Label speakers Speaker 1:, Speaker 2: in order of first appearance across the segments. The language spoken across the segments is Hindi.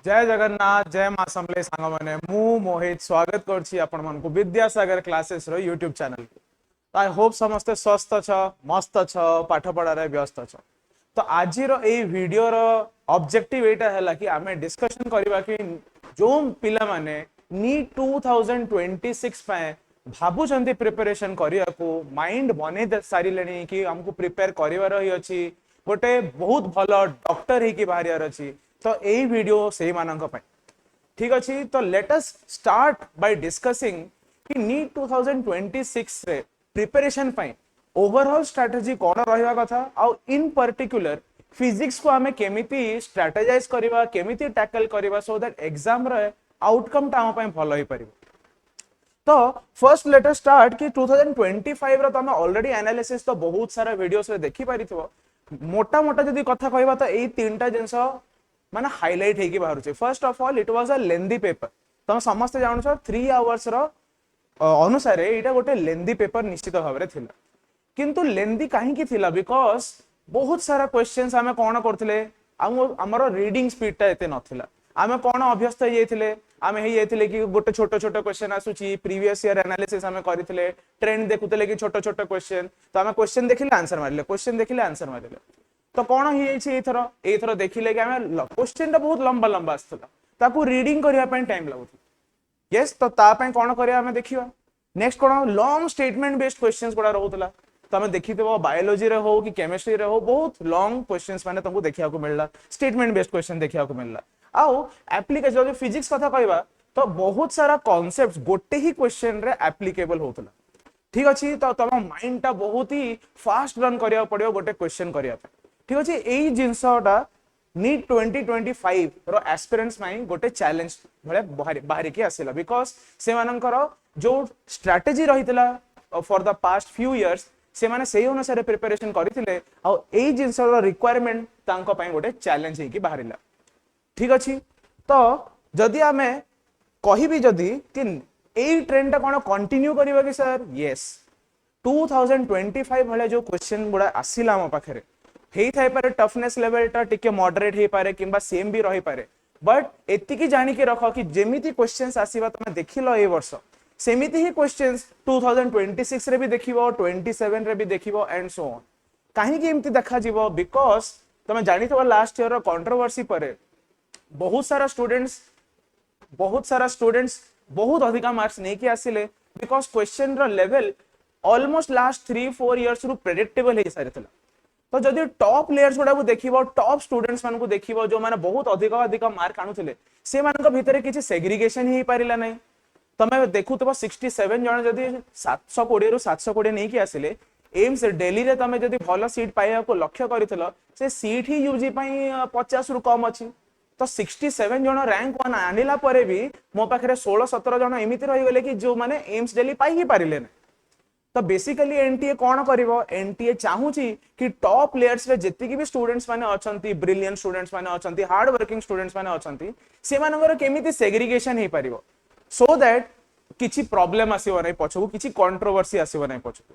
Speaker 1: जय जगन्नाथ जय मां समले सांग मैंने मु मोहित स्वागत करछि आपण मन को विद्यासागर क्लासेस रो यूट्यूब चैनल को। आई होप समस्ते स्वस्थ छ मस्त छ पाठ पढ़ा रे व्यस्त छ। तो आज रो ए वीडियो रो ऑब्जेक्टिव एटा हैला कि आमे डिस्कशन करबा कि जो पिला माने नीट 2026 पाए भाबु चंदी प्रिपरेशन करिया को माइंड बने सारी लेनी कि हमको प्रिपेयर करिवार ही अछि गोटे बहुत भलो डॉक्टर ही कि बाहरियार अछि। तो यही वीडियो से मानक पाई ठीक अच्छी। तो let us start by discussing कि नीट 2026 रे प्रिपरेशन पाई ओवरऑल स्ट्रेटजी कौन रहिबा कथा आउ इन पर्टिकुलर फिजिक्स को हमें केमिति स्ट्रेटेजाइज करबा केमिति टैकल करबा सो दैट एग्जाम रे आउटकम ता हम पाई भलो ही परिबो। तो फर्स्ट लेट अस स्टार्ट कि 2025 रो तमे ऑलरेडी एनालिसिस तो बहुत सारा वीडियोस रे देखि परिथिबो। मोटा मोटा जदी कथा कहबा तो एई तीनटा जिंस माने हाइलाइट है कि बाहर छे। First of all it was a lengthy paper. तुम समस्त जान छ 3 आवर्स रो अनुसार एटा गोटे लेंदी पेपर निश्चित भाव रे थिला। किंतु लेंदी काहे की थिला बिकॉज़ बहुत सारा क्वेश्चंस हमें कोन करथिले हमरो रीडिंग स्पीड ता एते नथिला। आमे कोन अभ्यस्त हे जाइथिले आमे हे जाइथिले कि गोटे छोटो छोटो क्वेश्चन आसुची प्रीवियस ईयर एनालिसिस हमें करिथिले ट्रेंड देखुथिले कि छोटो छोटो क्वेश्चन तो हमें क्वेश्चन देखिले आंसर मारिले क्वेश्चन देखिले आंसर मारिले। तो कौन एथर देखिले कि आमे क्वेश्चन टा बहुत लंबा लंबा आस्तला ताकू रीडिंग करिया पय टाइम लागुथि। यस तो ता पय कोन करिया हमें देखिबा नेक्स्ट कोन लॉन्ग स्टेटमेंट बेस्ड क्वेश्चंस कोडा रहउतला। तो हमें देखिदेबो बायोलॉजी रे हो कि केमिस्ट्री रे हो बहुत लॉन्ग क्वेश्चंस माने तुमको देखिया को मिलला स्टेटमेंट बेस्ड क्वेश्चन देखिया को मिलला। आउ एप्लीकेशन जो फिजिक्स कथा कहबा तो बहुत सारा कांसेप्ट्स गोटे ही क्वेश्चन रे एप्लीकेबल होतला ठीक अछि। तो तम माइंड टा बहुत ही फास्ट रन करिया पड़ियो गोटे क्वेश्चन करिया पे ठीक अछि। एई जिंसटा नीट 2025 रो एस्पिरेंट्स माइ गोटे चैलेंज भले बाहर की आसिला बिकॉज़ से मानकर जो स्ट्रेटजी रहितला for the past few years से माने सेही अनुसार प्रिपरेशन करिथिले आ एई जिंसर रिक्वायरमेंट तांको पय गोटे चैलेंज हे की बाहरिला ठीक अछि। तो जदि आमे कहिबी जदि कि एई ट्रेंड ता कोन कंटिन्यू करिबा कि सर यस 2025 भले जो क्वेश्चन गुडा आसिला हम पाखरे हेई थाई पारे टफनेस लेवल टा टिके मॉडरेट हे पारे किंबा सेम भी रही पारे बट एति की जानि के रखो कि जेमिति क्वेश्चंस आसीबा तमे देखिलो ए वर्ष सेमिति ही क्वेश्चंस 2026 रे भी देखिबो 27 रे भी देखिबो एंड सो ऑन। काहे कि एमति देखा जीवो बिकॉज़ तमे जानि तो लास्ट ईयर रो कंट्रोवर्सी पारे बहुत सारा स्टूडेंट्स बहुत अधिक मार्क्स नहीं कि आसिले बिकॉज़ क्वेश्चन रो लेवल ऑलमोस्ट लास्ट 3-4 इयर्स रु प्रेडिक्टेबल हे सारितला। तो जदि टॉप प्लेयर्स गुडा को देखिबो टॉप स्टूडेंट्स मान को देखिबो जो माने बहुत अधिक मार्क आनुथिले से मान को भितरे किछि सेग्रीगेशन ही पारिला नै। तमे देखुतबो 67 जण जदि 720 रु 720 नै कि आसिले एम्स दिल्ली रे तमे जदि भलो सीट पाइया को लक्ष्य करितलो से सीट ही यूजी पई 50 रु कम अछि। तो 67 जण रैंक 1 आनिला परे भी मो पाखरे 16-17 जण एमिति रहि गेले कि जो माने एम्स दिल्ली पाइ ही पारिले नै। तो बेसिकली एनटीए कौन करिवो एनटीए चाहूची कि टॉप प्लेयर्स रे जेतिकी भी स्टूडेंट्स माने अछंती ब्रिलियंट स्टूडेंट्स माने अछंती हार्ड वर्किंग स्टूडेंट्स माने अछंती से मानकर केमिति सेग्रीगेशन हे परिवो सो दैट किछि प्रॉब्लम आसीबो नै पछकु किछि कंट्रोवर्सी आसीबो नै पछकु।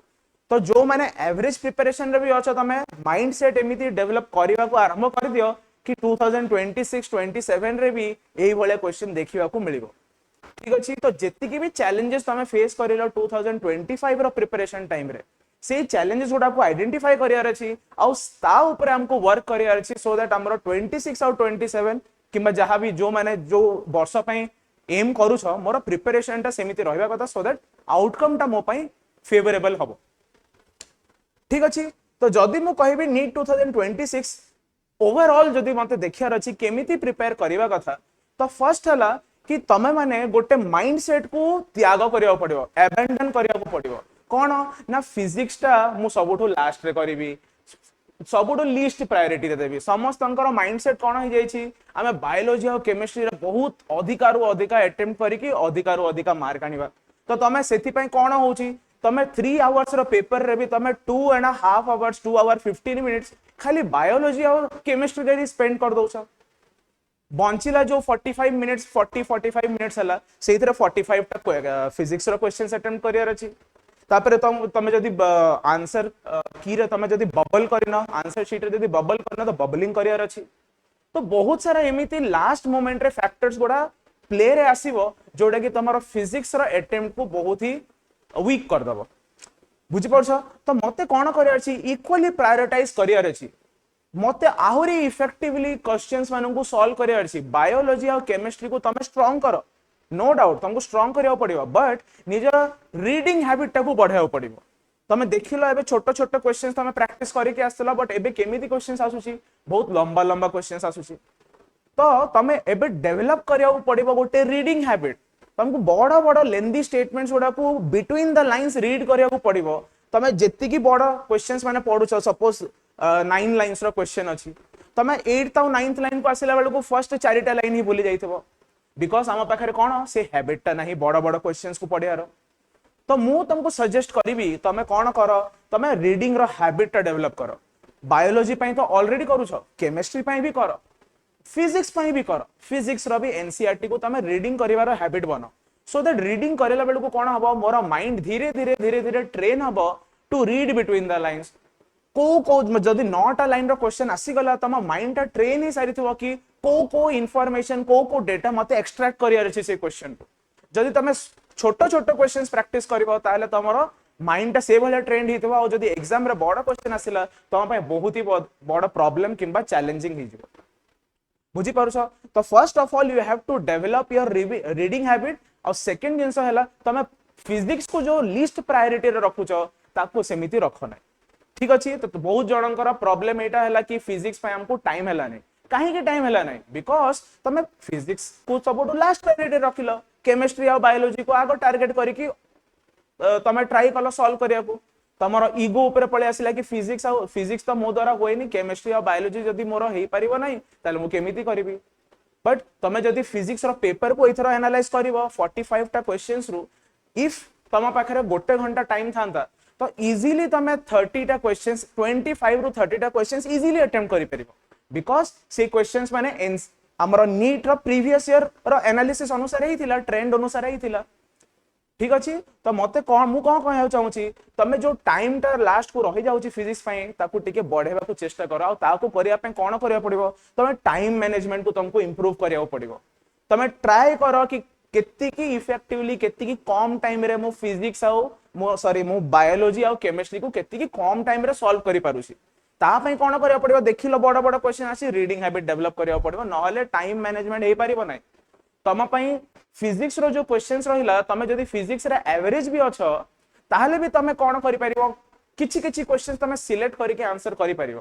Speaker 1: तो जो माने एवरेज प्रिपरेशन रे भी अछ तमे माइंडसेट एमिति डेवलप करिवा को आरंभ कर दियो कि 2026-27 रे भी एही भले क्वेश्चन देखिवा को मिलिबो ठीक अछि। तो जेतिकी भी चैलेंजेस तमे फेस करिलो 2025 रो प्रिपरेशन टाइम रे से चैलेंजेस गुडा को आइडेंटिफाई करियार अछि आ ता ऊपर हमको वर्क करियार अछि सो दैट हमरो 26 और 27 किबा जहां भी जो माने जो वर्ष पई एम करू छ मोर प्रिपरेशन ता सेमिति रहबा कथा सो दैट आउटकम ता मो पई फेवरेबल हबो ठीक अछि। तो जदि मु कहबी नीट 2026 ओवरऑल जदि मते देखियार अछि केमिति प्रिपेयर करिवा कथा तो फर्स्ट हला कि तमे माने गोटे माइंडसेट को त्याग करिया पड़िबो एबेंडन करिया पड़िबो कोन ना फिजिक्स टा मु सबुठो लास्ट रे करिवि सबुठो लीस्ट प्रायोरिटी रे देबी। समस्तंकर माइंडसेट कोन हो जाई छी आमे बायोलॉजी और केमिस्ट्री रे बहुत अधिकारु अधिका अटेम्प्ट करी कि अधिकारु अधिका मार्क आनिबा। तो तमे सेति पय कोन होउची तमे 3 आवर्स रो पेपर रे भी तमे 2.5 आवर्स 2 आवर 15 मिनिट्स खाली बायोलॉजी और केमिस्ट्री रे स्पेंड कर दोछ बंचिला जो 45 मिनिट्स 45 मिनिट्स हला सेइथरे 45 टा फिजिक्स रो क्वेश्चंस अटेम्प्ट करियर अछि। तापरे तमे जदि आंसर की रे तमे जदि बबल करिनो आंसर शीट रे जदि बबल करना तो बबलिंग करियर अछि तो बहुत सारा एमिति लास्ट मोमेंट रे फैक्टर्स गुडा प्ले रे आसीबो जोडा कि तमरो फिजिक्स रो अटेम्प्ट को बहुत ही वीक कर दबो बुझी पड़छ तो मते कोन करियार छी इक्वली प्रायोरिटाइज करियार छी मते आहुरी इफेक्टिवली क्वेश्चंस मानन को सॉल्व करियार छी बायोलॉजी और केमिस्ट्री को तमे स्ट्रांग करो नो डाउट तुमको स्ट्रांग करिया पड़िबो बट निजर रीडिंग हैबिट टाको बढ़ाया पड़िबो तमे देखिलो एबे छोटो छोटो क्वेश्चंस तमे प्रैक्टिस करिके आस्तला बट एबे केमिति क्वेश्चंस आसुची बहुत लंबा लंबा क्वेश्चंस आसुची तो तमे एबे डेवलप करिया पड़िबो गोटे रीडिंग हैबिट तुमको बड़ बड़ लेंदी स्टेटमेंट्स गुडा को बिटवीन द लाइंस रीड करिया पड़िबो तमे जेति की बड़ क्वेश्चंस माने पढुछ सपोज 9 लाइंस रो क्वेश्चन अछि तमे 8th और 9th लाइन को आसिला बेले को फर्स्ट चारिटा लाइन ही भूली जाइथबो बिकॉज आम पाखे कौन से हैबिट टा नहीं बड़ बड़ क्वेश्चंस को पढ़ियार तो मु तुमको सजेस्ट करी तमे कौन कर तमे रीडिंग रो हैबिट टा डेवलप कर बायोलॉजी पई तो ऑलरेडी करूछ केमिस्ट्री पई भी कर फिजिक्स पई भी कर फिजिक्स रो भी एनसीईआरटी को तमे रीडिंग करिवार हैबिट बनो सो दैट रीडिंग करेला बेलको कौन हबो मोर माइंड धीरे धीरे ट्रेन हबो to read between the lines को जदि 9टा लाइन रो क्वेश्चन आसी गला तम माइंड टा ट्रेन ही सारी थो कि को इन्फॉर्मेशन को डेटा मते एक्सट्रैक्ट करियार अछि से क्वेश्चन को जदि तमे छोटो छोटो क्वेश्चंस प्रैक्टिस करबो ताले तमरो माइंड टा से भले ट्रेंड हितबो और जदि एग्जाम रे बड़ क्वेश्चन आसिला तम पय बहुत ही बड़ प्रॉब्लम किंबा चैलेंजिंग हि जिवो बुझी पारुछ तो first of all you have to develop your reading habit और सेकंड जिंस हैला तमे फिजिक्स को जो लिस्ट प्रायोरिटी रे रखुछ ताको सेमिति रखो नै ठीक अछि तो बहुत जनकर प्रॉब्लम एटा हैला कि फिजिक्स पे हमको टाइम हैला नै काहे के टाइम हैला नै बिकॉज़ तमे फिजिक्स को सबटू लास्ट प्रायोरिटी रखिलो केमिस्ट्री और बायोलॉजी को आगो टारगेट करी कि तमे ट्राई कलो सॉल्व करिया को तमरो ईगो ऊपर पळे आसिला कि फिजिक्स तो मो द्वारा होएनी केमिस्ट्री और बायोलॉजी जदी मोर हेई परिबो नै ताले मु केमिति करिवि बट तमे जदी फिजिक्स रो पेपर को इथरो एनालाइज करिवो 45 टा क्वेश्चंस रु इफ तमा पाखरे गोटे घंटा टाइम थांता तो इजीली तमे 30 टा क्वेश्चंस 25 रु 30 टा क्वेश्चंस इजीली अटेम्प्ट करि परिबो बिकॉज़ से क्वेश्चंस माने हमरो नीट रो प्रीवियस ईयर रो एनालिसिस अनुसार ही थिला ट्रेंड अनुसार ही थिला ठीक अछि तो मते कोन मु कोन कहय चाहूची तमे जो टाइम टा लास्ट को रहि जाउची फिजिक्स पई ताकू टिके बढ़ेबा को चेष्टा करो आ ताकू करिया पे कोन करिया पड़िबो तमे टाइम मैनेजमेंट को तुमको इंप्रूव करिया पड़िबो तमे ट्राई करो कि केत्ती की इफेक्टिवली केत्ती की कम टाइम रे मु फिजिक्स मु बायोलॉजी और केमिस्ट्री को केत्ती की कम टाइम रे सॉल्व करि पारुसी ता पई कोन करिया पड़िबो देखिलो बड़ बड़ क्वेश्चन आसी रीडिंग हैबिट डेवलप करिया पड़िबो नहले टाइम मैनेजमेंट हे पारिबो नै तम पई फिजिक्स रो जो क्वेश्चंस रहिला तमे जदी फिजिक्स रे एवरेज भी अछ ताहले भी तमे कोन करि पारिबो किछि किछि क्वेश्चंस तमे सिलेक्ट करके आंसर करि पारिबो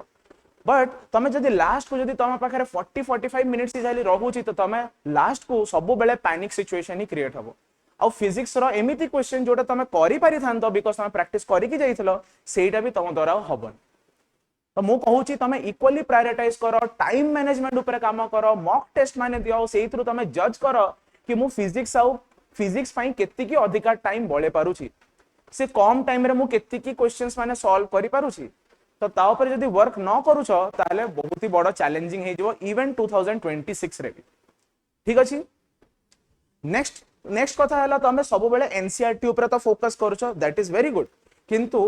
Speaker 1: बट तमे जदी लास्ट को जदी तम पाखरे 40-45 मिनिट्स जाली रहूची तो तमे लास्ट को सब बेले पैनिक सिचुएशन ही क्रिएट हबो आ फिजिक्स रो एमिति क्वेश्चन जोटा तमे करि पारि थांतो बिकॉज़ तमे प्रैक्टिस करि कि जाइथिलो सेटा भी तम द्वारा हबन तो मु कहूची तमे इक्वली प्रायोरिटाइज करो टाइम मैनेजमेंट ऊपर काम करो मॉक टेस्ट माने दियो सेइथरु तमे जज करो कि मु फिजिक्स पई केत्ती की अधिका टाइम बळे पारुची से कम टाइम रे मु केत्ती की क्वेश्चंस माने सॉल्व करि पारुची तो ता ऊपर जदी वर्क न करूछ ताले बहुत ही बड़ चैलेंजिंग हे जिवो इवन 2026 रे भी ठीक अछि नेक्स्ट कथा हला तमे सब बेले एनसीईआरटी ऊपर तो फोकस करूछ दैट इज वेरी गुड किंतु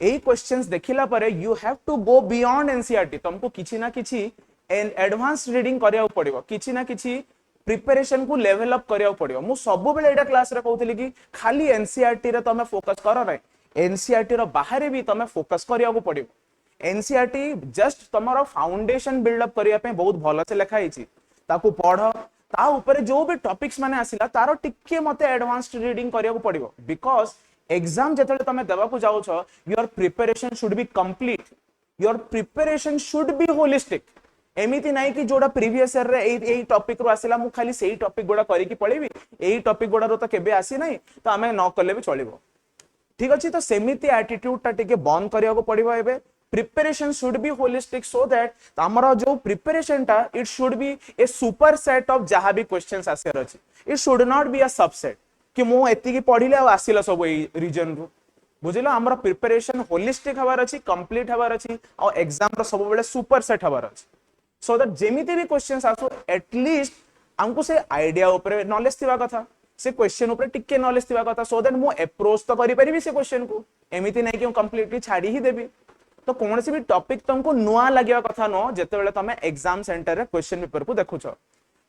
Speaker 1: एई क्वेश्चंस देखिला परे you have to go beyond NCERT तुमको किछि ना किछि एडवांस रीडिंग करिया पड़िबो किछि ना किछि प्रिपरेशन को लेवल अप करिया पड़िबो मु सब बेले एटा क्लास रे कहउतली कि खाली एनसीईआरटी रे तमे फोकस करो नै एनसीईआरटी रो बाहर भी तमे फोकस करिया को पड़िबो एनसीईआरटी जस्ट तमरो फाउंडेशन बिल्ड अप करिया पे बहुत भलो से लिखा हिची ताकू पढ ता ऊपर जो भी टॉपिक्स माने आसिला तारो टिके मते एडवांस्ड रीडिंग करिया को पड़िबो बिकॉज़ एग्जाम जेतले तमे देबा को जाउ छ your preparation should be complete your preparation should be holistic एमिति नाही कि जोडा प्रीवियस ईयर रे एई टॉपिक रो आसिला मु खाली सेही टॉपिक गोडा करी कि पळेबी एई टॉपिक गोडा रो त केबे आसी नाही तो हमें न करले भी चलिबो ठीक अछि तो सेमिति एटीट्यूड टा टिके बंद करिया को पड़िबो एबे preparation should be holistic so that हमरो जो प्रिपरेशन टा it should be A super set of जहा भी क्वेश्चंस आसेर अछि it should not be a subset कि मु एति की पढिले आ आसिला सब एई रीजन रो बुझिलो हमरो प्रिपरेशन होलिस्टिक हबार अछि कंप्लीट हबार अछि और एग्जाम रो सब बेले सुपर सेट हबार अछि सो दैट जेमिति भी क्वेश्चंस आसो एटलीस्ट हमको से आइडिया ऊपर नॉलेज थिबा कथा से क्वेश्चन ऊपर टिके नॉलेज थिबा कथा सो दैट मु अप्रोच तो करि परिबी से क्वेश्चन को एमिति नै कि कंप्लीटली छाडी ही देबी तो कौन सी भी टॉपिक तुमको नुआ लगे कथा नो जेते तुम एग्जाम सेंटर रे क्वेश्चन पेपर को देखुछ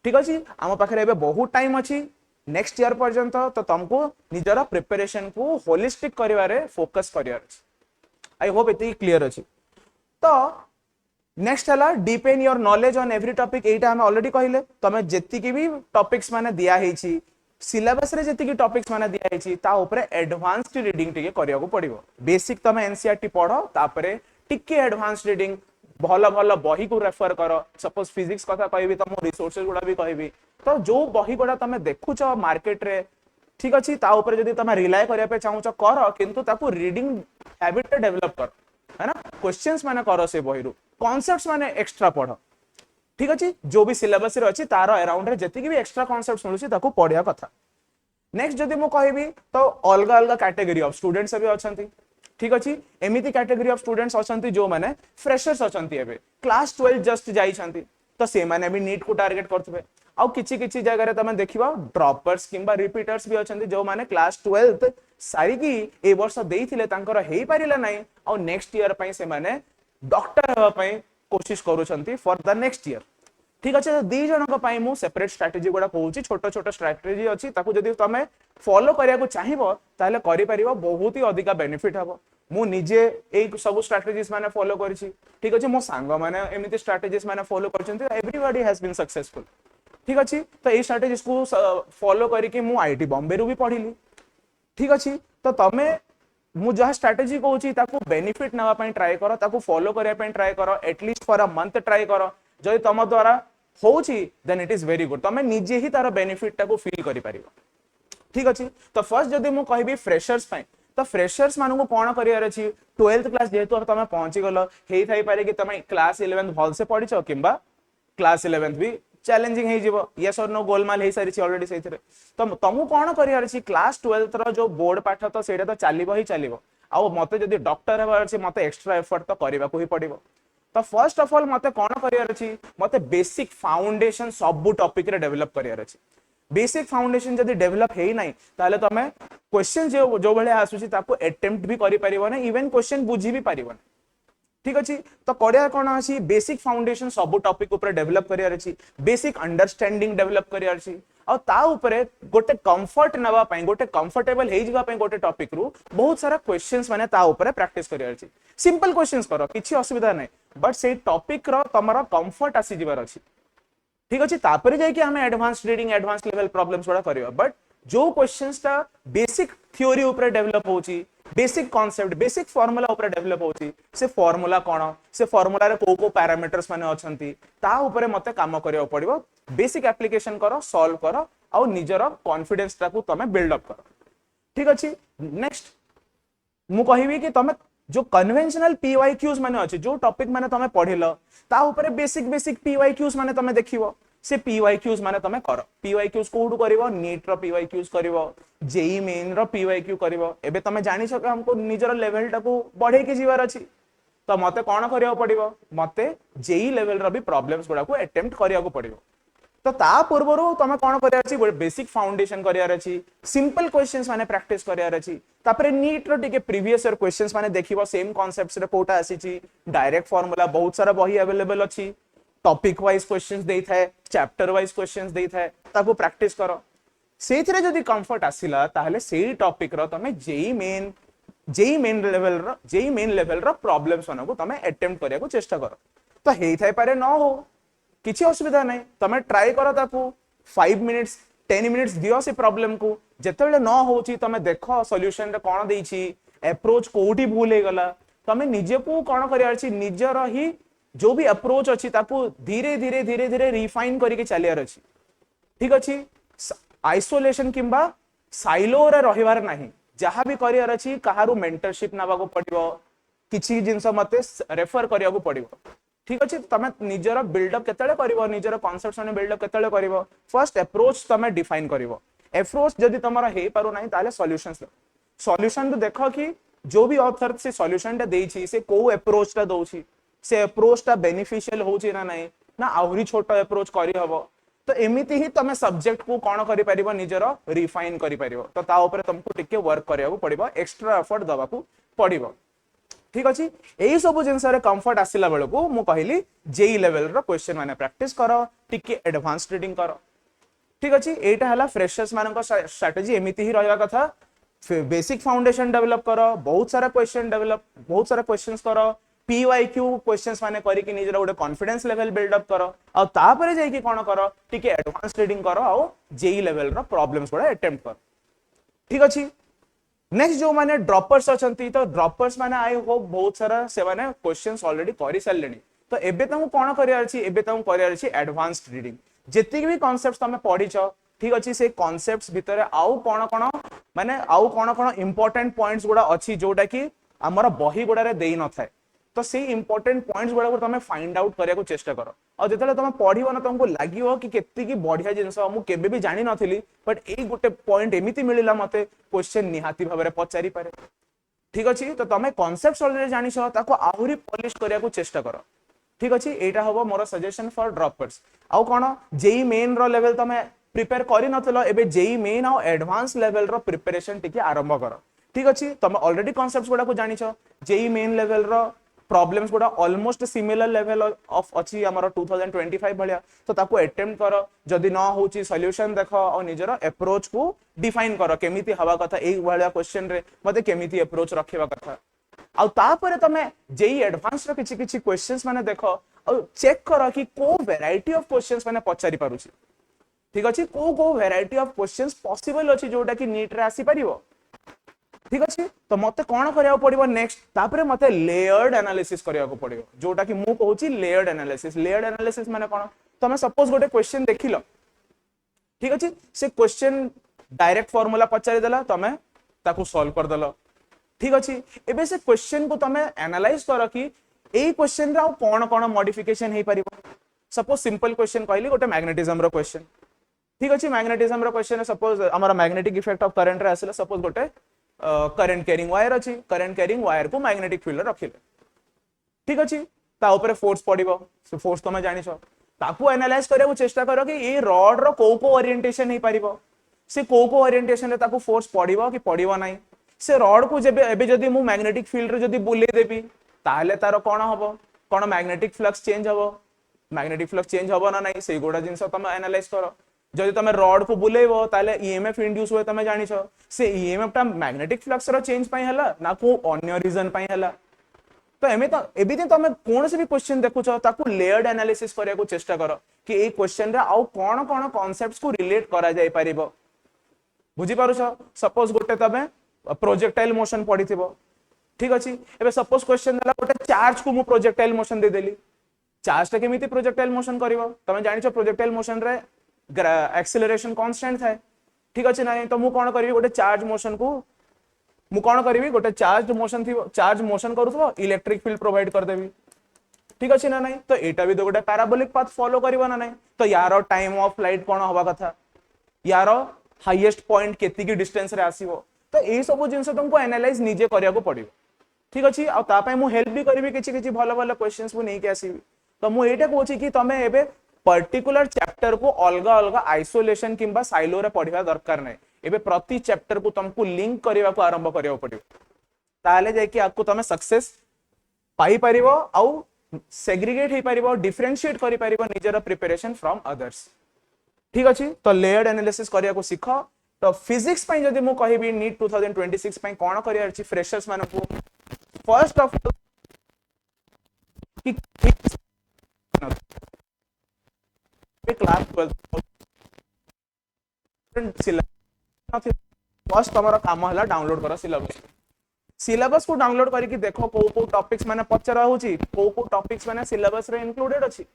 Speaker 1: ठीक अछि आम पाखरे एबे बहुत टाइम अछि नेक्स्ट ईयर पर्यंत तो तुमको निजर प्रिपरेशन को होलिस्टिक करिवारे फोकस करिवार अछि आई होप एति क्लियर अछि तो नेक्स्ट हला deepen your knowledge on every topic एटा हम ऑलरेडी कहिले तमे जेति की भी टॉपिक्स माने दिया हेछि सिलेबस रे जेति की टॉपिक्स माने दिया हेछि ता ऊपर एडवांस्ड रीडिंग टिके करिया को पड़िबो बेसिक तमे एनसीईआरटी पढो तापरे टिके एडवांस्ड रीडिंग भलो भलो बही को रेफर करो सपोज फिजिक्स कथा कहबी त मो रिसोर्सेस गुडा भी कहबी तो जो बही गुडा तमे देखुछ मार्केट रे ठीक अछि ता ऊपर जदी तमे रिलाय करिया पे चाहूछ कर किंतु ताको रीडिंग हैबिट डेवलप कर है ना क्वेश्चंस माने करो से बही रु कॉन्सेप्ट्स माने एक्स्ट्रा पढ ठीक अछि जो भी सिलेबस रे अछि तारो अराउंड रे जति की भी एक्स्ट्रा कॉन्सेप्ट्स मिलुछि ताको पढिया कथा नेक्स्ट जदी मो कहबी तो अलगा अलगा कैटेगरी ऑफ स्टूडेंट्स भी अछंती ठीक अछि एमिति कैटेगरी ऑफ स्टूडेंट्स अछंती जो माने फ्रेशर्स अछंती एबे क्लास 12 जस्ट जाई छंती तो से माने भी नीट को टारगेट करथबे आउ किछि किछि जगह रे तमे देखिबा ड्रॉपर्स किंबा रिपीटर्स भी अछंती जो माने क्लास 12th सारी की ए वर्ष देइथिले तांकर हेई परिला नाही आउ नेक्स्ट ईयर पई से माने डॉक्टर हवा पई कोशिश करूछंती फॉर द नेक्स्ट ईयर ठीक अच्छे दी जनक पई मु सेपरेट स्ट्रेटजी गुडा कहूची छोट छोट स्ट्रेटजी अछि ताकू जदी तमे फॉलो करिया को चाहिबो ताले करि परिबो बहुत ही अधिका बेनिफिट हबो मु निजे ए सब स्ट्रेटजीज माने फॉलो करिछि ठीक अछि मो सांग माने एमिति स्ट्रेटजीज माने फॉलो करछन्ती एवरीबॉडी हैज बीन सक्सेसफुल ठीक अछि तो ए स्ट्रेटजीज को फॉलो करि के मु आईटी बॉम्बे रु भी पढिली ठीक अछि तो तमे मु जहा स्ट्रेटजी कहूची ताकू बेनिफिट नवा पई ट्राई करो ताकू फॉलो करिया पई ट्राई करो at least for a month try करो जदि तम द्वारा होची then it is very good तमे निजे ही तार बेनिफिट टाको फील करि परिबो ठीक अछि तो फर्स्ट जदि मु कहबी फ्रेशर्स पई तो फ्रेशर्स मानु को कोन करियर अछि 12th क्लास जेतु तमे पहुंची गलो हेई थाई पारे कि तमे क्लास 11th भल से पढिछो किंबा क्लास 11th भी चैलेंजिंग हे जीवो यस और नो गोलमाल हे सारी छी ऑलरेडी सेथिरे तो तमु कोन करियर अछि क्लास 12th रो जो बोर्ड पाठ तो सेटा तो चालिबो ही चालिबो आ मते जदि डॉक्टर हेबार अछि मते एक्स्ट्रा एफर्ट तो करबा को ही पड़िबो तो फर्स्ट ऑफ ऑल मते कोन करियर अछि मते बेसिक फाउंडेशन सब टॉपिक रे डेवलप करियर अछि बेसिक फाउंडेशन जदि डेवलप हेई नाही ताले तमे क्वेश्चन जो भले आसुची ताको अटेम्प्ट भी करि परिबो ना इवन क्वेश्चन बुझी भी परिबो ना ठीक अछि तो करिया कोन अछि बेसिक फाउंडेशन सब टॉपिक ऊपर डेवलप करियर अछि बेसिक अंडरस्टैंडिंग डेवलप करियर अछि और ता ऊपर गोटे कंफर्ट नवा पई गोटे कंफर्टेबल हे जिगा पई गोटे टॉपिक रु बहुत सारा क्वेश्चंस माने ता ऊपर प्रैक्टिस करियर अछि सिंपल क्वेश्चंस करो किछि असुविधा नै बट से टॉपिक रो तमरा कंफर्ट आसी जिवार अछि ठीक अछि तापरे जाय कि हमें advanced reading advanced level problems वाला करियो बट जो क्वेश्चंस ता बेसिक थ्योरी ऊपर डेवलप होची बेसिक कांसेप्ट बेसिक फार्मूला ऊपर डेवलप होची से फार्मूला कोन से फार्मूला रे को पैरामीटर्स माने अछंती ता ऊपर मते काम करियो पड़िबो बेसिक एप्लीकेशन करो सॉल्व करो आ निजर कॉन्फिडेंस ता को तमे बिल्ड अप करो ठीक अछि नेक्स्ट मु कहिबी कि तमे जो कन्वेंशनल पीवाईक्यूज माने अछि जो टॉपिक माने तमे पढिलो ता ऊपर बेसिक बेसिक पीवाईक्यूज माने तमे देखिबो से पीवाईक्यूज माने तमे करो पीवाईक्यूज कोडू करिवो नीट रो पीवाईक्यूज करिवो जेई मेन रो पीवाईक्यू करिवो एबे तमे जानि छ कि हमको निजर लेवल टा को बढ़े के जीवार अछि तो मते कोन करियो पड़िवो मते जेई लेवल रो भी प्रॉब्लम्स गुडा को अटेम्प्ट करिया को पड़िवो तो ता पूर्वरु तमे कोन करिया अछि बेसिक फाउंडेशन करियार अछि सिंपल क्वेश्चंस माने प्रैक्टिस करियार अछि तापरे नीट रो टिके प्रीवियस ईयर क्वेश्चंस माने देखिबो सेम कांसेप्ट्स रे कोटा आसी छी डायरेक्ट फार्मूला बहुत सारा बही अवेलेबल अछि टॉपिक वाइज क्वेश्चंस देई थाए चैप्टर वाइज क्वेश्चंस देई थाए ताको प्रैक्टिस करो सेथिरे जदी कंफर्ट आसिला ताहले सेही टॉपिक रो तमे जेई मेन लेवल रो प्रॉब्लम्स मानको तमे अटेम्प्ट करिया को चेष्टा करो तो हेई थाए पारे न हो किछि असुविधा नै तमे ट्राई करो ताकू 5 मिनिट्स 10 मिनिट्स दियो से प्रॉब्लम को जेतेबेले न होची तमे देखो सॉल्यूशन रे कोन देई छी अप्रोच कोठी भूल हे गला तमे निजे को कोन करिया छी निजर ही जो भी अप्रोच अछि ताकू धीरे धीरे रिफाइन करिके चलियार अछि ठीक अछि आइसोलेशन किंबा साइलो रे रहिवार नाही जहां भी करियर अछि कहारू मेंटरशिप नाबा को पड़िबो किछि जिंस मते रेफर करिया को पड़िबो ठीक अछि तमे निजर बिल्डअप केतले करिवो निजर कांसेप्ट्स ने बिल्डअप केतले करिवो फर्स्ट अप्रोच तमे डिफाइन करिवो अप्रोच जदी तमरा हे पारो नाही ताले सॉल्यूशन तो देखो कि जो भी ऑथर से सॉल्यूशन टा देई छी से को अप्रोच टा दोची से अप्रोच टा बेनिफिशियल होची ना नाही ना आहुरी छोटो अप्रोच करि हबो तो एमिति ही तमे सब्जेक्ट को कोन करि परिबो निजर रिफाइन करि परिबो तो ता ऊपर तुमको टिके वर्क करिया को पड़िबो एक्स्ट्रा एफर्ट दबा को पड़िबो ठीक अच्छे यही सब जिन कंफर्ट आसला बेलू मु कहली जेई लेवल रो क्वेश्चन माने प्रैक्टिस करो टिके एडवांस रीडिंग करो ठीक अच्छे एटा हला फ्रेशर्स मानक स्ट्रेटजी एमिति ही रहवा कथा बेसिक फाउंडेशन डेवलप करो बहुत सारा क्वेश्चंस करो पीवाईक्यू क्वेश्चंस माने करी कि निजर गोटे कॉन्फिडेंस लेवल बिल्डअप करो आ तापरे जाई कि कोन करो टिके एडवांस रीडिंग करो आ जेई लेवल रो प्रॉब्लम्स गुडा अटेम्प्ट करो ठीक अच्छे नेक्स्ट जो माने ड्रॉपर्स अछंती तो ड्रॉपर्स माने आई होप बहुत सारा से माने क्वेश्चंस ऑलरेडी करि सारलेनी तो एबे तमु कोन करियार अछि एबे तमु करियार अछि एडवांस्ड रीडिंग जेति भी कांसेप्ट्स तमे पढिछो ठीक अछि से कांसेप्ट्स भितरे आउ कोन माने आउ कोन इंपोर्टेंट पॉइंट्स गुडा अछि जोटा कि हमर बही गुडा रे देई न थाए तो से इंपोर्टेंट पॉइंट्स गुडा को तमे फाइंड आउट करिया को चेष्टा करो और जेतले तमे पढिबो न तुमको लागिवो कि केत्ती की बढ़िया जिंस मु केबे भी जानि नथिली बट एई गोटे पॉइंट एमिति मिलिला मते क्वेश्चन निहाती भाबरे पचारि पारे ठीक अछि तो तमे कांसेप्ट्स ऑलरेडी जानिछो ताको आहुरी पॉलिश करिया को चेष्टा करो ठीक अछि एटा हबो मोर सजेशन फॉर ड्रॉपर्स आउ कोन जेई मेन रो लेवल तमे प्रिपेयर करि नथलो एबे जेई मेन आ एडवांस लेवल रो प्रिपरेशन टिके आरंभ करो ठीक अछि तमे ऑलरेडी कांसेप्ट्स गुडा को जानिछो जेई मेन लेवल रो प्रॉब्लम्स गुडा ऑलमोस्ट सिमिलर लेवल ऑफ अछि हमर 2025 भलिया तो ताको अटेम्प्ट करो जदी न होची सॉल्यूशन देखो और निजर अप्रोच को डिफाइन करो केमिति हवा कथा एई भलिया क्वेश्चन रे मते केमिति अप्रोच रखिबा कथा आ तापरे तमे जेई एडवांस रो किछि क्वेश्चंस माने देखो और चेक करो कि को वैरायटी ऑफ क्वेश्चंस माने पचारि पारुची ठीक अछि को वैरायटी ऑफ क्वेश्चंस पॉसिबल अछि जोटा कि नीट रे आसी परिबो ठीक अच्छे तो मते कौन करिया पड़िबो नेक्स्ट तापरे मते लेयर्ड एनालिसिस करिया को पड़िबो जोटा कि मु कहूची लेयर्ड एनालिसिस माने कोन तमे सपोज गोटे क्वेश्चन देखिलो ठीक अच्छे से क्वेश्चन डायरेक्ट फार्मूला पचारि देला तमे ताकू सॉल्व कर देलो ठीक अच्छे एबे से क्वेश्चन को तमे एनालाइज करो कि एई क्वेश्चन रा कोन मॉडिफिकेशन हे परिबो सपोज सिंपल क्वेश्चन कहली गोटे मैग्नेटिज्म रो क्वेश्चन ठीक अच्छे मैग्नेटिज्म रो क्वेश्चन सपोज हमरा मैग्नेटिक इफेक्ट ऑफ करंट रे आसला सपोज गोटे करंट कैरिंग वायर अच्छी करंट कैरिंग वायर को मैग्नेटिक फील्ड रखिले ठीक अच्छे ता ऊपर फोर्स पड़िबो से फोर्स तमे जानिछो ताकू एनालाइज करिया को चेष्टा करो कि ए रॉड रो को ओरिएंटेशन हे परिबो से को ओरिएंटेशन रे ताकू फोर्स पड़िबो कि पड़िबो नाही से रॉड को जेबे एबे जदी मु मैग्नेटिक फील्ड रे जदी बुले देबी ताले तारो कोन हबो कोन मैग्नेटिक फ्लक्स चेंज हबो ना नाही से गोडा जिंस तमे एनालाइज करो जदि तमे रॉड को बुलेबो ताले ईएमएफ इंड्यूस होय तमे जानिछो से ईएमएफ टा मैग्नेटिक फ्लक्स रो चेंज पई हला ना को अन्य रीजन पई हला तो एबे तमे कोन से भी क्वेश्चन देखुछो ताकू लेयर्ड एनालिसिस करिया को चेष्टा करो कि ए क्वेश्चन रे आउ कोन कांसेप्ट्स को रिलेट करा जाय परिबो बुझी पारुछो सपोज गोटे तमे प्रोजेक्टाइल मोशन पढिथिबो ठीक अछि एबे सपोज क्वेश्चन देला गोटे चार्ज को मु प्रोजेक्टाइल मोशन दे देली चार्ज टा केमिति प्रोजेक्टाइल मोशन करिवो तमे जानिछो प्रोजेक्टाइल मोशन रे एक्सेलरेशन कांस्टेंट थाए ठीक अछि ना तो मु कोन करबी गोटे चार्ज मोशन को मु कोन करबी गोटे चार्ज मोशन करूथबो इलेक्ट्रिक फील्ड प्रोवाइड कर देबी ठीक अछि ना नहीं तो एटा भी तो गोटे पैराबोलिक पाथ फॉलो करिवो ना नहीं तो यारो टाइम ऑफ फ्लाइट कोन होबा कथा यारो हाईएस्ट पॉइंट केति की डिस्टेंस रे आसीबो तो ए सब जिंस तुमको एनालाइज निजे करिया को पड़िबो ठीक अछि आ ता पय मु हेल्प भी करबी किछि भलो क्वेश्चंस को नै के आसीबी तो मु एटा कहूची कि तमे एबे पर्टिकुलर चैप्टर को अलग अलग आइसोलेशन किंबा साइलो रे पढ़िबा दरकार नै एबे प्रति चैप्टर को तुमको लिंक करिवा को आरंभ करियो पड़िबो ताले जाय कि आपको तमे सक्सेस पाई परिबो आउ सेग्रीगेट हे परिबो डिफरेंशिएट करि परिबो निजर प्रिपरेशन फ्रॉम अदर्स ठीक अछि तो लेयर्ड एनालिसिस करिया को सिखो तो फिजिक्स पई जदी मु कहिबी नीट 2026 पई कोन करिया अछि फ्रेशर्स माने को फर्स्ट ऑफ कि क्लास 12 फर्स्ट तमरा काम हला डाउनलोड करो सिलेबस को डाउनलोड करके देखो को टॉपिक्स माने पचरा होची को टॉपिक्स माने सिलेबस रे इंक्लूडेड अछि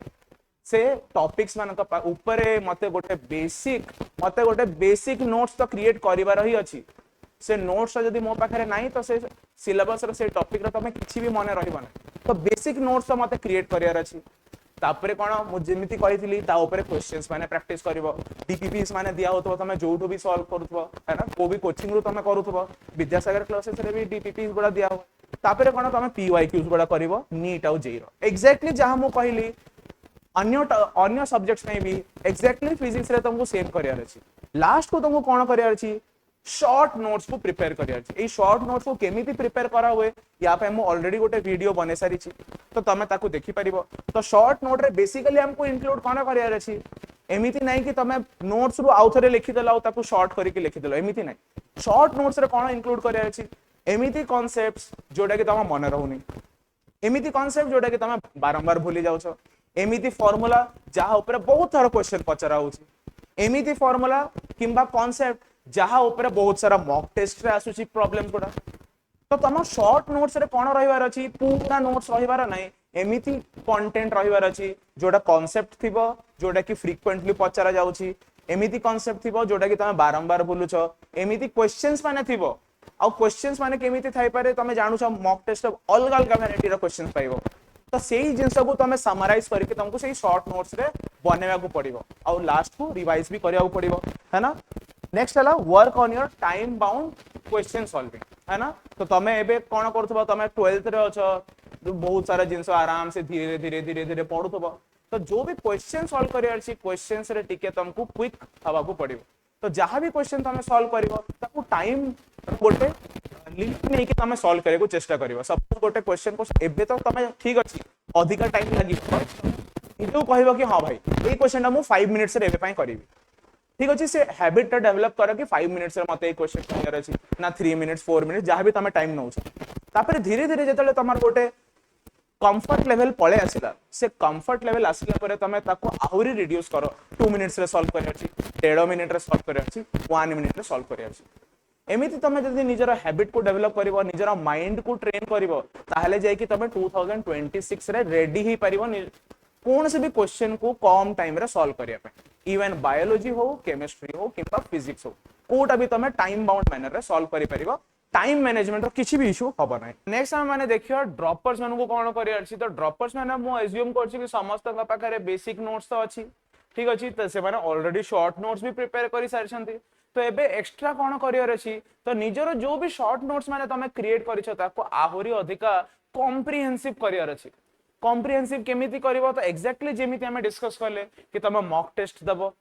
Speaker 1: से टॉपिक्स मान ऊपर मते गोटे बेसिक नोट्स तो क्रिएट करिवार ही अछि से नोट्स जदी मो पाखरे नाही तो से सिलेबस रे से टॉपिक रे तमे किछि भी मने रहिबो ना तो बेसिक नोट्स तो मते क्रिएट करिवार अछि तापरे कोन मु जेमिति कहितली ता ऊपर क्वेश्चंस माने प्रैक्टिस करबो डीपीपीएस माने दिया होतो तमे जोठो भी सॉल्व करूथबो है ना को भी कोचिंग रो तमे करूथबो विद्यासागर क्लासेस रे भी डीपीपीएस बडा दिया हो तापरे कोन तमे पीवाईक्यूज बडा करबो नीट आउ जेई रो एग्जैक्टली जहां मु कहिली अन्य सब्जेक्ट्स में भी एग्जैक्टली फिजिक्स रे तुमको सेम करियर अछि लास्ट को तुमको कोन करियर अछि शॉर्ट नोट्स को प्रिपेयर करियर शॉर्ट नोट्स को केमिति प्रिपेयर करा हुए या पे मु ऑलरेडी गोटे वीडियो बने सारी तो तमे ताको देखि परिबो। तो शॉर्ट नोट रे बेसिकली हमको इंक्लूड कोन करियर अछि एमिति नहीं कि तमे नोट्स रु आउ थरे लिखि देला ताको शॉर्ट करके लिखि देला एमिति नहीं। शॉर्ट नोट्स रे कोन इंक्लूड करियर अछि एमिति कांसेप्ट्स जोडा कि तमे मन रहउनी एमिति कांसेप्ट जोडा कि तमे बारंबार भूली जाउछ एमिति फार्मूला जहा ऊपर बहुत सारा क्वेश्चन पचरा होछि एमिति फार्मूला किंबा कांसेप्ट जहा ऊपर बहुत सारा मॉक टेस्ट रे आसुची प्रॉब्लम गुडा। तो तम शॉर्ट नोट्स रे कोन रहिवार अछि पूरा नोट्स रहिवार नै एमिति कंटेंट रहिवार अछि जोडा कांसेप्ट थिबो जोडा कि फ्रीक्वेंटली पचरा जाउची एमिति कांसेप्ट थिबो जोडा कि तमे बारंबार बोलुछ एमिति क्वेश्चंस माने थिबो आ क्वेश्चंस माने केमिति थाई पारे तमे जानुछ मॉक टेस्ट अलग अलग वैरायटी रो क्वेश्चंस पाइबो। तो सेही जिंस को तमे समराइज करके तुमको सेही शॉर्ट नोट्स रे बनेवा को पड़िबो आ लास्ट को रिवाइज भी करिया को पड़िबो है ना। नेक्स्ट हला work on your time bound question solving है ना। तो तमे एबे कोन करथबो तमे 12th रे अछ बहुत सारा जिंस आराम से धीरे धीरे धीरे धीरे पढुथबो तो जो भी क्वेश्चन सॉल्व करियार छी क्वेश्चंस रे टिके तुमको क्विक हवा को पड़िबो। तो जहां भी क्वेश्चन तमे सॉल्व करिवो ताकू टाइम गोटे लिमिट नहीं कि तमे सॉल्व करे को चेष्टा करिवो। सपोज गोटे क्वेश्चन को एबे तो तमे ठीक अछि अधिक टाइम लागि इदो कहबो कि हां भाई ए क्वेश्चन मु 5 मिनिट्स रे एबे पई करिवि ठीक अछि से हैबिट टा डेवलप करो कि 5 मिनिट्स रे मते ए क्वेश्चन क्लियर अछि ना 3 मिनिट्स 4 मिनिट्स जहां भी तमे टाइम नउछ तापर धीरे धीरे जेतले तमार गोटे कंफर्ट लेवल पळे आसिला से कंफर्ट लेवल आसिला परे तमे ताको आहुरी रिड्यूस करो 2 मिनिट्स रे सॉल्व करिया अछि 1.5 मिनिट रे सॉल्व करिया अछि 1 मिनिट रे सॉल्व करिया अछि एमिति तमे जदि निजर हैबिट को डेवलप करिवो निजर माइंड को ट्रेन करिवो ताहले जाय कि तमे 2026 रे रेडी ही परिवो कौन से भी क्वेश्चन को कम टाइम रे सॉल्व करिया पे इवन बायोलॉजी हो केमिस्ट्री हो किंबा फिजिक्स हो कोटा भी तमे टाइम बाउंड मैनर रे सॉल्व करि परिवो टाइम मैनेजमेंट रो किछि भी इशू हबो नै। नेक्स्ट हम माने देखियो ड्रॉपर्स मन को कोन करिया अछि तो ड्रॉपर्स माने मो अज्यूम करछि कि समस्त का पाखरे बेसिक नोट्स तो अछि ठीक अछि त से माने ऑलरेडी शॉर्ट नोट्स भी प्रिपेयर करि सारछंती तो एबे एक्स्ट्रा कोन करियर अछि तो निजरो जो भी शॉर्ट नोट्स माने तमे क्रिएट करिछ ताको आहुरी अधिका कॉम्प्रिहेंसिव करियर अछि। कॉम्प्रिहेंसिव केमिति करिवो तो एक्जेक्टली जेमिति हमें डिस्कस करले कि तमे मॉक टेस्ट दबो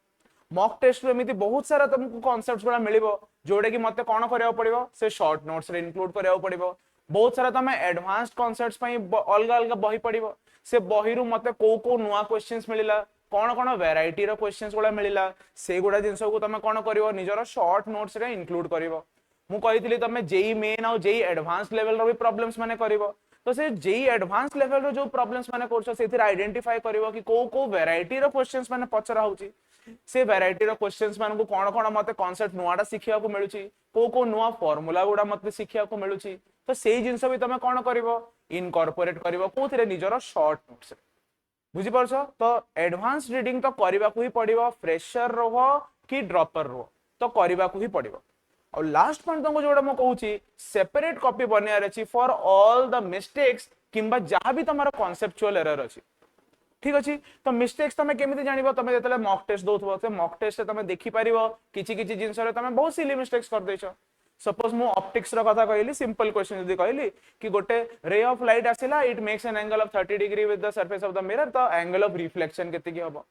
Speaker 1: मॉक टेस्ट रे एमिति बहुत सारा तुमको कांसेप्ट्स गुडा मिलिबो जोडे कि मते कोन करिया पड़िबो से शॉर्ट नोट्स रे इंक्लूड करिया पड़िबो बहुत सारा तमे एडवांस्ड कांसेप्ट्स पई अलग अलग बही पड़िबो से बही रु मते को नुवा क्वेश्चंस मिलिला कोन कोन वैरायटी रो क्वेश्चंस गुडा मिलिला से गुडा जिंस को तमे कोन करिवो निजरो शॉर्ट नोट्स रे इंक्लूड करिवो। मु कहितली तमे जेई मेन आ जेई एडवांस लेवल रो भी प्रॉब्लम्स माने करिवो तो से जेई एडवांस लेवल रो जो प्रॉब्लम्स माने करछो सेथिर आइडेंटिफाई करिवो कि को वैरायटी रो क्वेश्चंस माने पचरा होउची से वैरायटी रो क्वेश्चंस मान को कोन मते कांसेप्ट नुवाडा सिखिया को मिलुची को नुवा फार्मूला गुडा मते सिखिया को मिलुची तो सेही जिंस भी तमे कोन करिवो इनकॉर्पोरेट करिवो कोथिरे निजरो शॉर्ट नोट्स बुझी परछो। तो एडवांस रीडिंग तो करबा को ही पड़िबो फ्रेशर रहो कि ड्रॉपर रहो तो करबा को ही पड़िबो। और लास्ट पॉइंट तुमको जोडा म कहूची सेपरेट कॉपी बनियार अछि फॉर ऑल द मिस्टेक्स किंबा जहां भी तमारो कांसेप्चुअल एरर अछि ठीक अछि। तो मिस्टेक्स तमे केमिति जानिबो तमे जेतले मॉक टेस्ट दोथबो से मॉक टेस्ट से तमे देखि परिबो किछि किछि जिंस रे तमे बहुत सिली मिस्टेक्स कर दैछो। सपोज मु ऑप्टिक्स रो कथा कहली सिंपल क्वेश्चन जदी कहली कि गोटे रे ऑफ लाइट आसिला it makes an angle of 30 degree with the surface of the mirror तो एंगल ऑफ रिफ्लेक्शन केति की हबो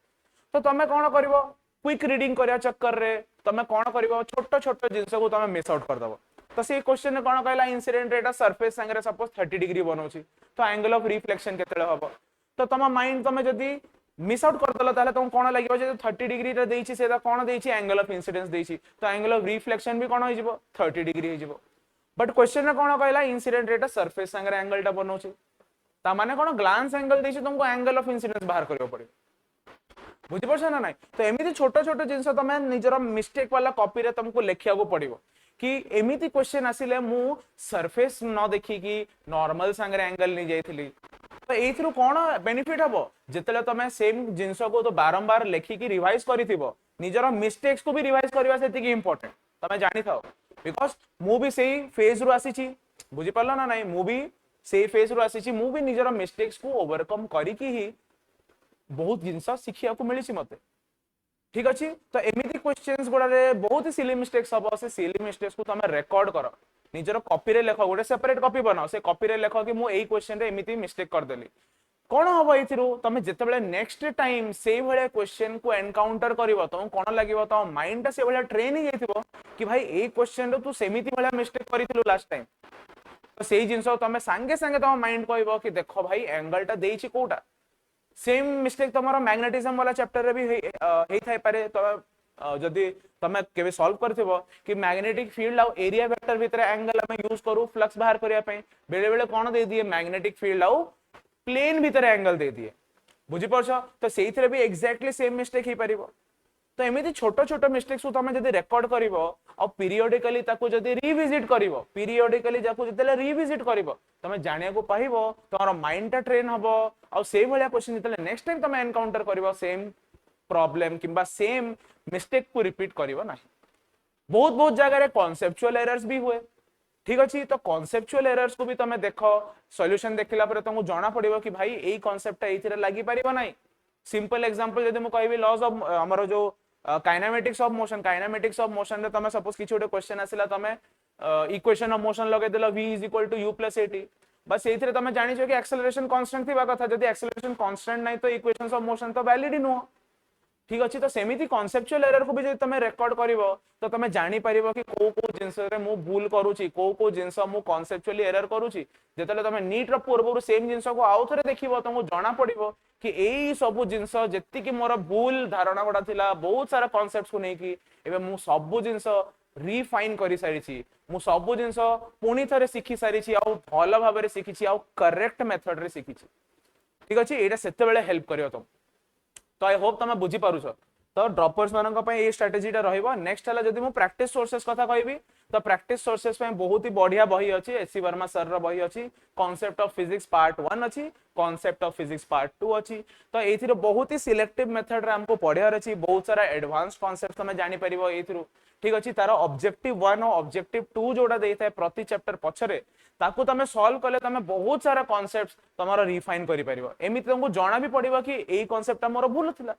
Speaker 1: तो तमे कोन करबो क्विक रीडिंग करिया चक्कर रे तमे कोन करबो छोटो छोटो जिंस को तमे मिस आउट कर दबो तो से क्वेश्चन ने कोन कहला इंसिडेंट रेट सरफेस संगे सपोज 30 डिग्री बनौची तो एंगल ऑफ रिफ्लेक्शन केतेले हबो तो तम माइंड तमे जदी मिस आउट कर दला ताले तुम कोन लागिबो जे 30 डिग्री रे देइछि सेदा कोन देइछि एंगल ऑफ इंसिडेंस देइछि तो एंगल ऑफ रिफ्लेक्शन भी कोन होई जिवो 30 डिग्री होई जिवो बट क्वेश्चन ने कोन कहला इंसिडेंट रेट सरफेस संगे एंगल टा बनौछि ता माने कोन ग्लांस एंगल देइछि तुमको एंगल ऑफ इंसिडेंस बाहर करियो पड़े बुझि परछ ना नाही। तो एमिति छोटो छोटो जिंस तमे निजरो मिस्टेक वाला कॉपी रे तुमको लेखिया को पड़िबो कि एमिति क्वेश्चन आसिले मु सरफेस न देखि कि नॉर्मल संगे एंगल नि जाइथिली तो एथरु कोन बेनिफिट हबो जेतले तमे सेम जिंस को तो बारंबार लेखि कि रिवाइज करिथिबो निजरो मिस्टेक्स को भी रिवाइज करबा सेति कि इंपोर्टेंट तमे जानि थाओ बिकॉज़ मु भी सेही फेज रु आसी छी बुझि परला ना नाही मु भी सेही फेज रु आसी छी मु भी निजरो मिस्टेक्स को ओवरकम करी कि ही बहुत जिंस सिखिया को मिली छी मते ठीक अछि। तो एमिति क्वेश्चंस गुडा रे बहुत ही सिली मिस्टेक्स हबो से सिली मिस्टेक्स को तमे रिकॉर्ड करो निजरो कॉपी रे लेखो गोटे सेपरेट कॉपी बनाओ से कॉपी रे लेखो कि मु एई क्वेश्चन रे एमिति मिस्टेक कर देली कौन हम ये तुम जिते नेक्स्ट टाइम से भाया क्वेश्चन को एनकाउंटर कर तुम कौन लगे तुम माइंड टा से भाया ट्रेन ही जाइए कि भाई ए क्वेश्चन तू सेमिति भाया मिस्टेक करिथिलु लास्ट टाइम तो सेही जिंस तुम सांगे सांगे तुम माइंड कहबो कि देखो भाई एंगल टा देइछि कोटा सेम मिस्टेक तुम मैग्नेटिज्म वाला चैप्टर रे भी हेई थाई पारे तो जदी तुम केबे सॉल्व करथिबो कि मैग्नेटिक फील्ड आउ एरिया वेक्टर भितर एंगल हम यूज करू फ्लक्स बाहर करिया पई बेले बेले कोन दे दिए मैग्नेटिक फील्ड आउ प्लेन भितर एंगल दे दिए बुझी परछ तो सेही थरे भी एग्जैक्टली सेम मिस्टेक ही परिबो तो एमिति छोट छोट मिस्टेक्स को तुम जदी रेकॉर्ड करिवो और पीरियडिकली ताको जदी रिविजिट करिवो पीरियडिकली जाको जतले रिविजिट करिवो तुम जानिया को पाइबो तोर माइंड टा ट्रेन हबो और सेही भलिया क्वेश्चन जतले नेक्स्ट टाइम तुम एनकाउंटर करिवो सेम प्रॉब्लम किंबा सेम मिस्टेक को रिपीट करिवो नाही बहुत बहुत जगह रे कॉन्सेप्चुअल एरर्स भी हुए ठीक अछि तो कॉन्सेप्चुअल एरर्स को भी तुम देखो सॉल्यूशन देखला पर तुमको जाना पड़िबो कि भाई एई कांसेप्ट एथिरे लागि परिबो नाही सिंपल एग्जांपल जदि म कहबी लॉज ऑफ हमरो जो काइनेमेटिक्स ऑफ मोशन रे तमे सपोज किछि ओटे क्वेश्चन आसिला तमे इक्वेशन ऑफ मोशन लगे देलो v = u + at बस एथिरे तमे जानि छ कि एक्सेलरेशन कांस्टेंट थिबा कथा जदि एक्सेलरेशन कांस्टेंट नै तो इक्वेशंस ऑफ मोशन तो वैलिड नो ठीक अछि तो सेमिति कांसेप्चुअल एरर को भी जदि तमे रेकॉर्ड करिवो तो तमे जानि परिबो कि को जिंस रे मु भूल करूची को जिंस मु कांसेप्चुअली एरर करूची जेतले तमे नीट रो पूर्वरु सेम जिंस को आउ थरे देखिबो तुमको जाना पड़िबो कि एई सब जिंस जत्ति कि मोर भूल धारणा गोडा थिला बहुत सारा कांसेप्ट्स को नै कि एबे मु सब जिंस रिफाइन करि सारिछि मु सब जिंस पुनी थरे सिखि सारिछि आ भलो भाबरे सिखिछि आ करेक्ट मेथड रे सिखिछि ठीक अछि एटा सेते बेले हेल्प करियो तुम तो आई होप तुम बुझी पारुछ तो ड्रॉपर्स मानक पय ए स्ट्रेटजीटा रहइबो नेक्स्ट हला जदि मु प्रैक्टिस सोर्सेस कथा कहबी तो प्रैक्टिस सोर्सेस पय बहुत ही बढ़िया बही अछि एससी वर्मा सर रो बही अछि कांसेप्ट ऑफ फिजिक्स पार्ट 1 अछि कांसेप्ट ऑफ फिजिक्स पार्ट 2 अछि तो एथिरो बहुत ही सिलेक्टिव मेथड रे हमको पढियार अछि बहुत सारा एडवांस कांसेप्ट तुम जानि परिबो एथिरो ठीक अछि तारो ऑब्जेक्टिव 1 और ऑब्जेक्टिव 2 जोडा देइथाय प्रति चैप्टर पछरे ताकू तमे सॉल्व करले तमे बहुत सारा कांसेप्ट्स तमारो रिफाइन करि परिबो एमिति तुमको जाना भी पड़िबो कि एई कांसेप्टटा मोर भूल थिला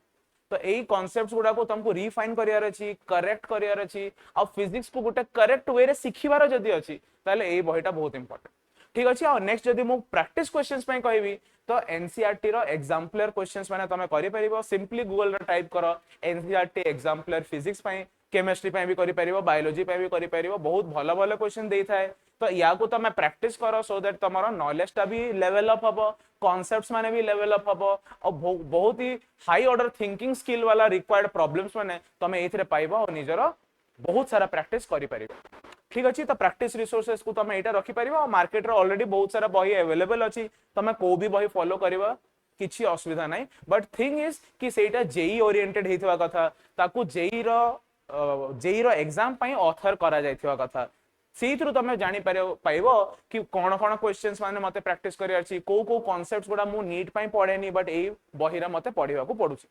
Speaker 1: तो एई कांसेप्ट्स गुडा को तुमको रिफाइन करियार अछि करेक्ट करियार अछि आ फिजिक्स को गोटे करेक्ट वे रे सिखिबार जदी अछि ताले एई बहिटा बहुत इंपोर्टेंट ठीक अछि आ नेक्स्ट जदी मु प्रैक्टिस क्वेश्चंस पय कहबी तो एनसीईआरटी रो एग्जाम्पलर क्वेश्चंस माने तमे करि परिबो सिंपली गूगल रे टाइप करो एनसीईआरटी एग्जाम्पलर फिजिक्स पय केमिस्ट्री पय भी करि परिबो बायोलॉजी पय भी करि परिबो बहुत भलो भलो क्वेश्चन देई थाए तो या को तमे प्रैक्टिस करो सो दैट तमरो नॉलेज टा भी लेवल अप हबो कॉन्सेप्ट्स माने भी लेवल अप हबो और बहुत ही हाई ऑर्डर थिंकिंग स्किल वाला रिक्वायर्ड प्रॉब्लम्स माने तमे एथिरे पाइबो और निजरो बहुत सारा प्रैक्टिस करि परिबो ठीक अछि तो प्रैक्टिस रिसोर्सेस को तमे एटा रखि परिबो मार्केट रे ऑलरेडी बहुत सारा बही अवेलेबल अछि तमे को भी बही फॉलो करिबो किछि असुविधा नै बट थिंग इज कि सेटा जेई ओरिएंटेड हेथिवा कथा ताकू जेई रो एग्जाम पई ऑथर करा जायथिवा कथा सेइथरु तमे जानि पाइबो कि कोन कोन क्वेश्चंस माने मते प्रैक्टिस करि अछि को कांसेप्ट्स गुडा मु नीट पई पढेनी बट एई बहिरा मते पढिबा को पडुछि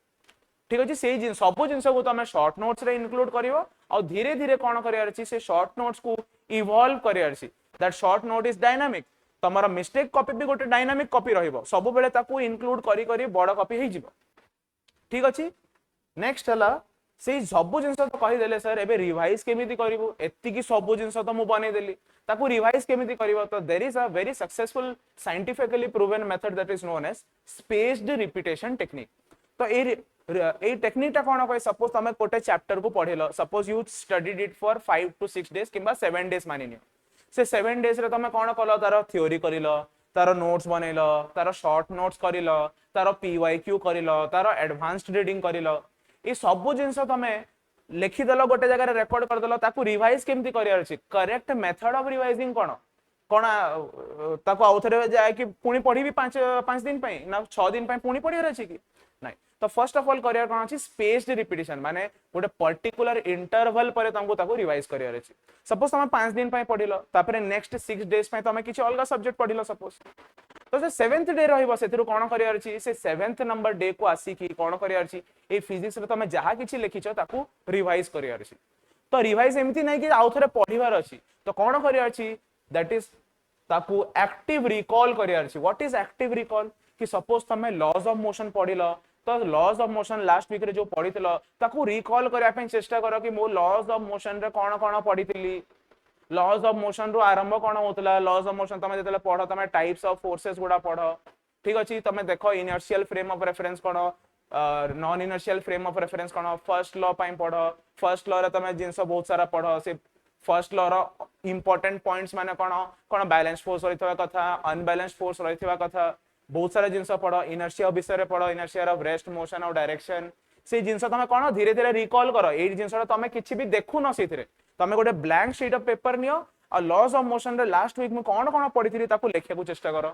Speaker 1: ठीक अछि सेई जिन सब जिंस को तमे शॉर्ट नोट्स रे इंक्लूड करिवो और धीरे धीरे कोन करियार अछि से शॉर्ट नोट्स को इवॉल्व करियार अछि that short note is dynamic तमरा मिस्टेक कॉपी भी गोटे डायनामिक कॉपी रहिबो सब बेले ताकू इंक्लूड करी करी बड़ कॉपी हे जिवो ठीक अछि नेक्स्ट हला से सब जिंस तो कहि देले सर एबे रिवाइज केमिति करिवो एत्ति की सब जिंस तो मु बनै देली ताकू रिवाइज केमिति करिवो तो there is a very successful scientifically proven method that is known as spaced repetition technique तो ए टेक्निक टा कोन कहि सपोज तमे कोटे चैप्टर को पढिलो suppose you studied it for 5 to 6 days किबा 7 डेज मानिनियो से 7 डेज रे तमे कोन कलो तारो थ्योरी करिलो तारो नोट्स बनैलो तारो शॉर्ट नोट्स करिलो तारो पीवाईक्यू करिलो तारो एडवांस्ड रीडिंग करिलो ए सब जिंस तमे लिखि देलो गोटे जगह रे रेकॉर्ड कर देलो ताकू रिवाइज केमति करियार अछि करेक्ट मेथड ऑफ रिवाइजिंग कोन कोन ताकू आउथरे जाय कि पुनी पढी भी 5 दिन पई ना 6 दिन पई पुनी पढियार अछि कि नाही तो फर्स्ट ऑफ ऑल करियर कोन अछि स्पेस्ड रिपीटिशन माने गोटे पर्टिकुलर इंटरवल परे तुमको ताकू रिवाइज करियार अछि सपोज तुम 5 दिन पई पढिलो तापरे नेक्स्ट 6 डेज पई तुम किछि अलगा सब्जेक्ट पढिलो सपोज तो से 7th डे रहिबो सेथिरु कोन करियार अछि से 7th नंबर डे को आसी कि कोन करियार अछि ए फिजिक्स रे तुम जहा किछि लिखिछो ताकू रिवाइज करियार अछि तो रिवाइज एमति नै कि आउथरे पढिबार अछि तो कोन करियार अछि दैट इज ताकू एक्टिव रिकॉल करियार अछि व्हाट इज एक्टिव रिकॉल कि सपोज तुम लॉज ऑफ मोशन पढिलो तो laws of motion last week रे जो पढितलो ताकू रिकॉल करिया पे चेष्टा करो कि मो लॉज ऑफ मोशन रे कोन कोन पढितली लॉज ऑफ मोशन रो आरंभ कोन होतला लॉज ऑफ मोशन तमे जेतले पढो तमे टाइप्स ऑफ फोर्सेस गुडा पढो ठीक अच्छे तुम देख इनर्शियल फ्रेम ऑफ रेफरेंस कौन non inertial frame of reference कौन फर्स्ट लॉ पढ़ फर्स्ट लॉ रे तुम जिनस बहुत सारा पढ़ से फर्स्ट लॉ रो इंपोर्टेंट पॉइंट्स माने कौन कौन बैलेंस फोर्स रही कथा अनबैलेंस फोर्स रही कथा बहुत सारा जिनस पढ़ इनर्शिया विषय पढ़ इनर्शिया ऑफ रेस्ट मोशन और डायरेक्शन से जिनस तुम कौन धीरे धीरे रिकॉल कर ये जिनस तुम किसी भी देखु न से तुम गोटे blank sheet of paper neo और लॉज ऑफ मोशन रे लास्ट वीक में कौन कौन पढ़ी ताको लिखा को चेष्टा कर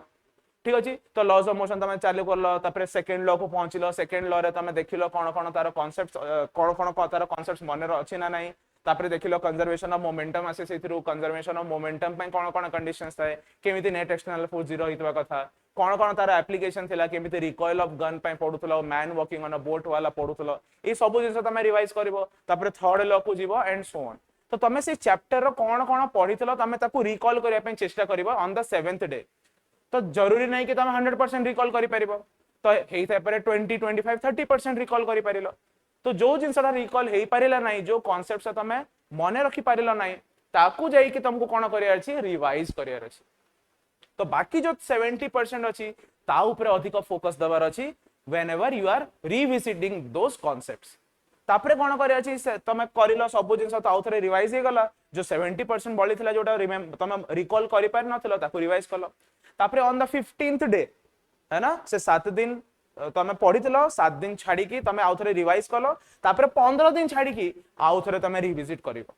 Speaker 1: ठीक अच्छे तो लॉज ऑफ मोशन तुम चालू कर सेकेंड लॉ को पहुंचल सेकेंड लॉ रे तुम देखिल कौन कौन तार कॉन्सेप्ट कौन कौन तार कॉन्सेप्ट मन अच्छी ना नहीं तापर देखिल कंजर्वेशन ऑफ मोमेंटम आसे से कंजर्वेशन ऑफ मोमेंटम पे कौन कौन कंडीशंस थाए केमिति नेट एक्सटर्नल फोर्स जीरो होइतबा कथा कौन कौन तार एप्लीकेशन थिला केमिति रिकॉइल ऑफ गन पे पढुतलो man working on a boat वाला पढुतलो ए सब जिंस तमे रिवाइज करबो तापर थर्ड लॉ को जीवो एंड सो ऑन तो तमे से चैप्टर रो कौन कौन पढितलो तमे ताकू रिकॉल करिया पे चेष्टा करबो ऑन द 7th डे तो जरूरी नहीं कि तमे 100% रिकॉल करि परिबो तो हेई थाय परे 20 25 30% रिकॉल करि परिलो तो जो जिनसटा रिकॉल हेई परिला नाही जो कांसेप्ट से तमे मने रखी परिला नाही ताकू जाई कि तुमको कोन करियार अछि रिवाइज करियार अछि तो बाकी जो 70% अछि ता ऊपर अधिक फोकस दबार अछि whenever you are revisiting those concepts तापरे कोन करिया अछि तमे करिलो सब जिनस तो आउथरे रिवाइज हे गला जो 70% बळी थिला जोटा तमे रिकॉल करि पार नथिलो ताकू रिवाइज कलो तापरे ऑन द 15th डे है ना से 7 दिन तमे पढ़ितलो 7 दिन छाडी की तमे आउथरे रिवाइज कलो तापरे 15 दिन छाडी की आउथरे तमे रिविजिट करिवो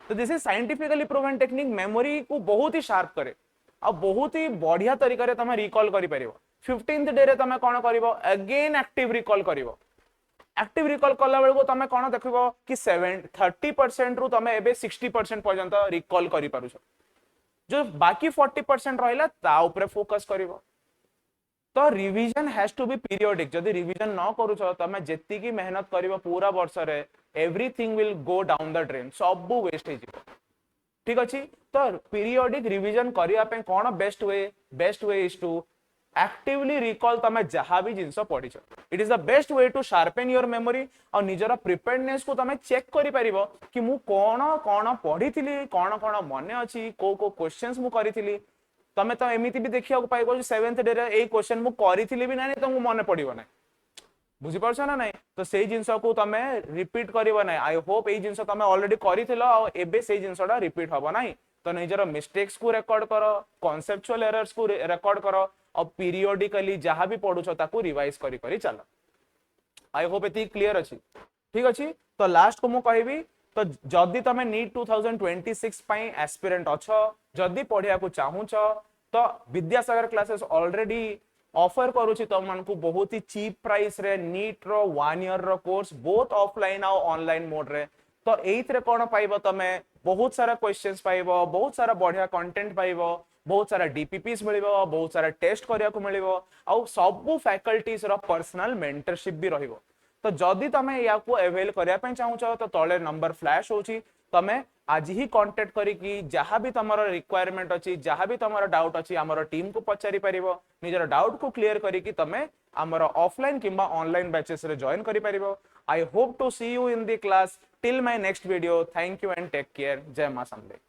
Speaker 1: तो this is scientifically proven technique memory को बहुत ही शार्प करे आ बहुत ही बढ़िया तरीका रे तमे रिकॉल करि परिवो 15th डे रे तमे कोन करिवो अगेन एक्टिव रिकॉल करिवो एक्टिव रिकॉल कला बेलको तमे कोन देखिबो कि 30% रु तमे एबे 60% पर्यंत रिकॉल करि पारुछो जो बाकी 40% रहिला ता ऊपर फोकस करिवो तो revision has to be periodic जदी रिवीजन न करूछो तमे जेत्ती की मेहनत करिवो पूरा वर्ष रे everything will go down the drain सब वेस्ट हे जिवो ठीक अछि तो पीरियोडिक रिवीजन करिया पे कोन best way is to actively recall तमे जहां भी जिंस पढिछो it is the best way to sharpen your memory और निजरा प्रिपेयर्डनेस को तमे चेक करि परिबो कि मु कोन कोन पढिथिली कोन कोन मने अछि को क्वेश्चंस मु करिथिली तमे तो एमिति भी देखिया को पाइबो 7th डे रे ए क्वेश्चन मु करिथिली भी नाही तुमको मने पडिबो नाही बुझी परछ ना नाही तो सेही जिंस को तमे रिपीट करिवो नाही आई होप ए जिंस तमे ऑलरेडी करिथिलो आ एबे सेही जिंसडा रिपीट हबो नाही तो निजरा मिस्टेक्स को रिकॉर्ड करो कांसेप्चुअल एरर्स को रिकॉर्ड करो और पीरियोडिकली जहां भी पढुछो ताकू रिवाइज करी करी चलो आई होप एती क्लियर अछि ठीक अछि तो लास्ट को मु कहबी तो जदी तमे नीट 2026 पई एस्पिरेंट अछो जदी पढिया को चाहूछो तो विद्यासागर क्लासेस ऑलरेडी ऑफर करूची तुम मन को बहुत ही चीप प्राइस रे नीट रो 1 ईयर रो कोर्स बोथ ऑफलाइन और ऑनलाइन मोड रे तो एइथरे कोन पाइबो तमे बहुत सारा क्वेश्चंस पाइबो बहुत सारा बढ़िया कंटेंट पाइबो बहुत सारा डीपीपीस मिलिबो बहुत सारा टेस्ट करिया को मिलिबो आ सब फैकल्टीज रो पर्सनल मेंटरशिप भी रहिबो तो जदी तमे या को अवेल करिया पे चाहूछो तो तळे नंबर फ्लैश होची तमे आज ही कांटेक्ट करी कि जहां भी तमरो रिक्वायरमेंट अछि जहां भी तमरो डाउट अछि हमरो टीम को पचारि परिबो निजर डाउट को क्लियर करी कि तमे हमरो ऑफलाइन किंबा ऑनलाइन बैचेस रे जॉइन करी परिबो I hope to see you in the class till my next video thank you and take care जय मां समले।